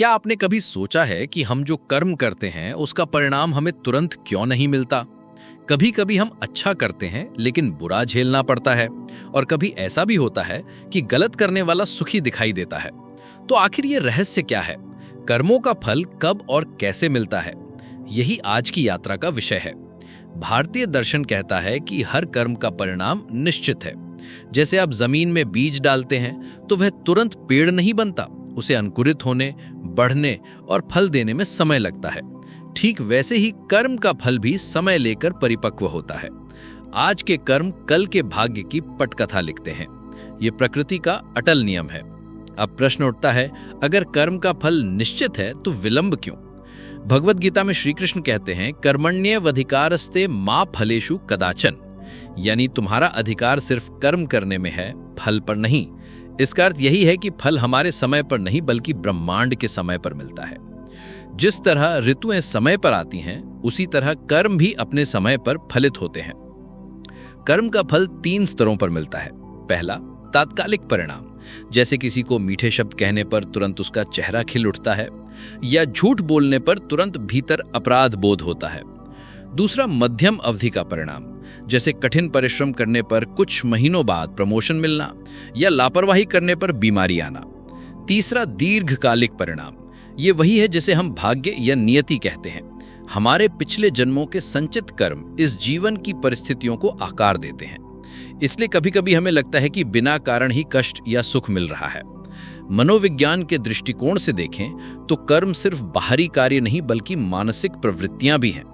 क्या आपने कभी सोचा है कि हम जो कर्म करते हैं उसका परिणाम हमें तुरंत क्यों नहीं मिलता? कभी कभी हम अच्छा करते हैं लेकिन बुरा झेलना पड़ता है, और कभी ऐसा भी होता है कि गलत करने वाला सुखी दिखाई देता है। तो आखिर ये रहस्य क्या है? कर्मों का फल कब और कैसे मिलता है? यही आज की यात्रा का विषय है। भारतीय दर्शन कहता है कि हर कर्म का परिणाम निश्चित है। जैसे आप जमीन में बीज डालते हैं तो वह तुरंत पेड़ नहीं बनता, उसे अंकुरित होने, बढ़ने और फल देने में समय लगता है। ठीक वैसे ही कर्म का फल भी समय लेकर परिपक्व होता है। आज के कर्म कल के भाग्य की पटकथा लिखते हैं। ये प्रकृति का अटल नियम है। अब प्रश्न उठता है, अगर कर्म का फल निश्चित है तो विलंब क्यों? भगवत गीता में श्री कृष्ण कहते हैं, कर्मण्येवाधिकारस्ते मा फलेषु कदाचन, यानी तुम्हारा अधिकार सिर्फ कर्म करने में है, फल पर नहीं। इसका अर्थ यही है कि फल हमारे समय पर नहीं बल्कि ब्रह्मांड के समय पर मिलता है। जिस तरह ऋतुएं समय पर आती हैं, उसी तरह कर्म भी अपने समय पर फलित होते हैं। कर्म का फल 3 स्तरों पर मिलता है। पहला, तात्कालिक परिणाम, जैसे किसी को मीठे शब्द कहने पर तुरंत उसका चेहरा खिल उठता है, या झूठ बोलने पर तुरंत भीतर अपराध बोध होता है। दूसरा, मध्यम अवधि का परिणाम, जैसे कठिन परिश्रम करने पर कुछ महीनों बाद प्रमोशन मिलना, या लापरवाही करने पर बीमारी आना। तीसरा, दीर्घकालिक परिणाम, ये वही है जिसे हम भाग्य या नियति कहते हैं। हमारे पिछले जन्मों के संचित कर्म इस जीवन की परिस्थितियों को आकार देते हैं। इसलिए कभी कभी हमें लगता है कि बिना कारण ही कष्ट या सुख मिल रहा है। मनोविज्ञान के दृष्टिकोण से देखें तो कर्म सिर्फ बाहरी कार्य नहीं बल्कि मानसिक प्रवृत्तियां भी हैं।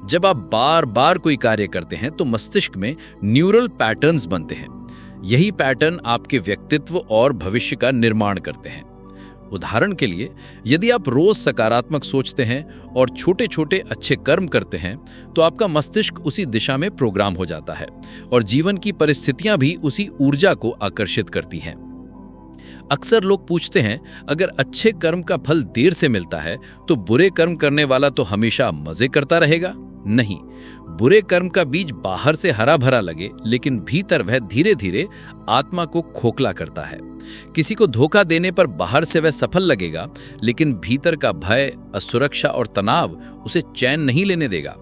जब आप बार बार कोई कार्य करते हैं तो मस्तिष्क में न्यूरल पैटर्न्स बनते हैं। यही पैटर्न आपके व्यक्तित्व और भविष्य का निर्माण करते हैं। उदाहरण के लिए, यदि आप रोज सकारात्मक सोचते हैं और छोटे छोटे अच्छे कर्म करते हैं तो आपका मस्तिष्क उसी दिशा में प्रोग्राम हो जाता है और जीवन की परिस्थितियां भी उसी ऊर्जा को आकर्षित करती हैं। अक्सर लोग पूछते हैं, अगर अच्छे कर्म का फल देर से मिलता है तो बुरे कर्म करने वाला तो हमेशा मजे करता रहेगा? नहीं, बुरे कर्म का बीज बाहर से हरा भरा लगे लेकिन भीतर वह धीरे धीरे आत्मा को खोखला करता है। किसी को धोखा देने पर बाहर से वह सफल लगेगा लेकिन भीतर का भय, असुरक्षा और तनाव उसे चैन नहीं लेने देगा।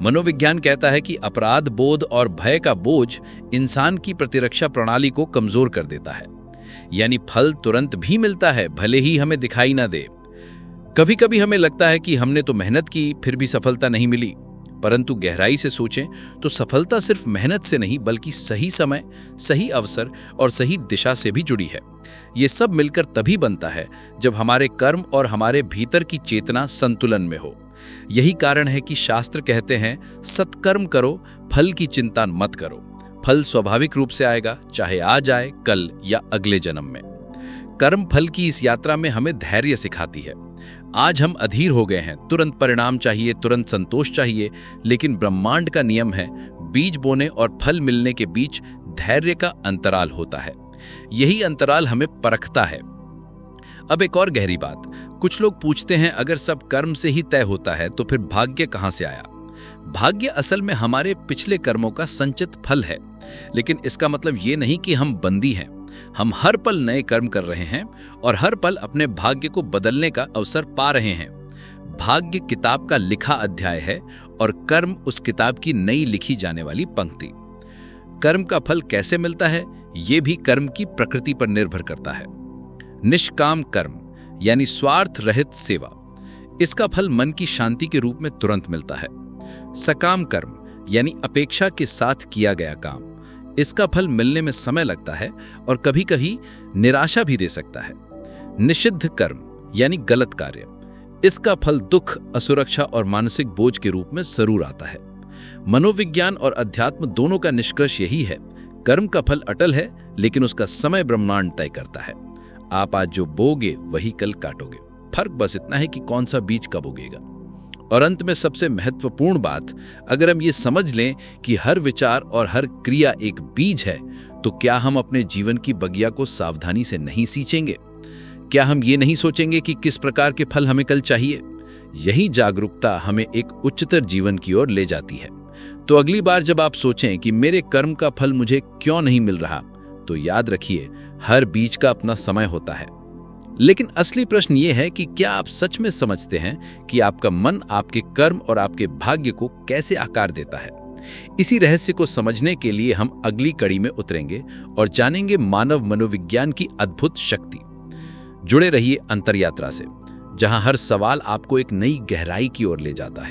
मनोविज्ञान कहता है कि अपराध बोध और भय का बोझ इंसान की प्रतिरक्षा प्रणाली को कमजोर कर देता है। यानी फल तुरंत भी मिलता है भले ही हमें दिखाई ना दे। कभी कभी हमें लगता है कि हमने तो मेहनत की फिर भी सफलता नहीं मिली, परंतु गहराई से सोचें तो सफलता सिर्फ मेहनत से नहीं बल्कि सही समय, सही अवसर और सही दिशा से भी जुड़ी है। ये सब मिलकर तभी बनता है जब हमारे कर्म और हमारे भीतर की चेतना संतुलन में हो। यही कारण है कि शास्त्र कहते हैं, सत्कर्म करो, फल की चिंता मत करो। फल स्वाभाविक रूप से आएगा, चाहे आज आए, कल या अगले जन्म में। कर्म फल की इस यात्रा में हमें धैर्य सिखाती है। आज हम अधीर हो गए हैं, तुरंत परिणाम चाहिए, तुरंत संतोष चाहिए, लेकिन ब्रह्मांड का नियम है, बीज बोने और फल मिलने के बीच धैर्य का अंतराल होता है। यही अंतराल हमें परखता है। अब एक और गहरी बात, कुछ लोग पूछते हैं, अगर सब कर्म से ही तय होता है तो फिर भाग्य कहां से आया? भाग्य असल में हमारे पिछले कर्मों का संचित फल है, लेकिन इसका मतलब ये नहीं कि हम बंदी हैं। हम हर पल नए कर्म कर रहे हैं और हर पल अपने भाग्य को बदलने का अवसर पा रहे हैं। भाग्य किताब का लिखा अध्याय है और कर्म उस किताब की नई लिखी जाने वाली पंक्ति। कर्म का फल कैसे मिलता है, यह भी कर्म की प्रकृति पर निर्भर करता है। निष्काम कर्म यानी स्वार्थ रहित सेवा, इसका फल मन की शांति के रूप में तुरंत मिलता है। सकाम कर्म यानी अपेक्षा के साथ किया गया काम, इसका फल मिलने में समय लगता है और कभी कभी निराशा भी दे सकता है। निषिद्ध कर्म यानी गलत कार्य, इसका फल दुख, असुरक्षा और मानसिक बोझ के रूप में जरूर आता है। मनोविज्ञान और अध्यात्म दोनों का निष्कर्ष यही है, कर्म का फल अटल है लेकिन उसका समय ब्रह्मांड तय करता है। आप आज जो बोगे वही कल काटोगे, फर्क बस इतना है कि कौन सा बीज कब उगेगा। और अंत में सबसे महत्वपूर्ण बात, अगर हम ये समझ लें कि हर विचार और हर क्रिया एक बीज है, तो क्या हम अपने जीवन की बगिया को सावधानी से नहीं सींचेंगे? क्या हम ये नहीं सोचेंगे कि किस प्रकार के फल हमें कल चाहिए? यही जागरूकता हमें एक उच्चतर जीवन की ओर ले जाती है। तो अगली बार जब आप सोचें कि मेरे कर्म का फल मुझे क्यों नहीं मिल रहा, तो याद रखिए, हर बीज का अपना समय होता है। लेकिन असली प्रश्न ये है कि क्या आप सच में समझते हैं कि आपका मन आपके कर्म और आपके भाग्य को कैसे आकार देता है? इसी रहस्य को समझने के लिए हम अगली कड़ी में उतरेंगे और जानेंगे मानव मनोविज्ञान की अद्भुत शक्ति। जुड़े रहिए अंतर्यात्रा से, जहां हर सवाल आपको एक नई गहराई की ओर ले जाता है।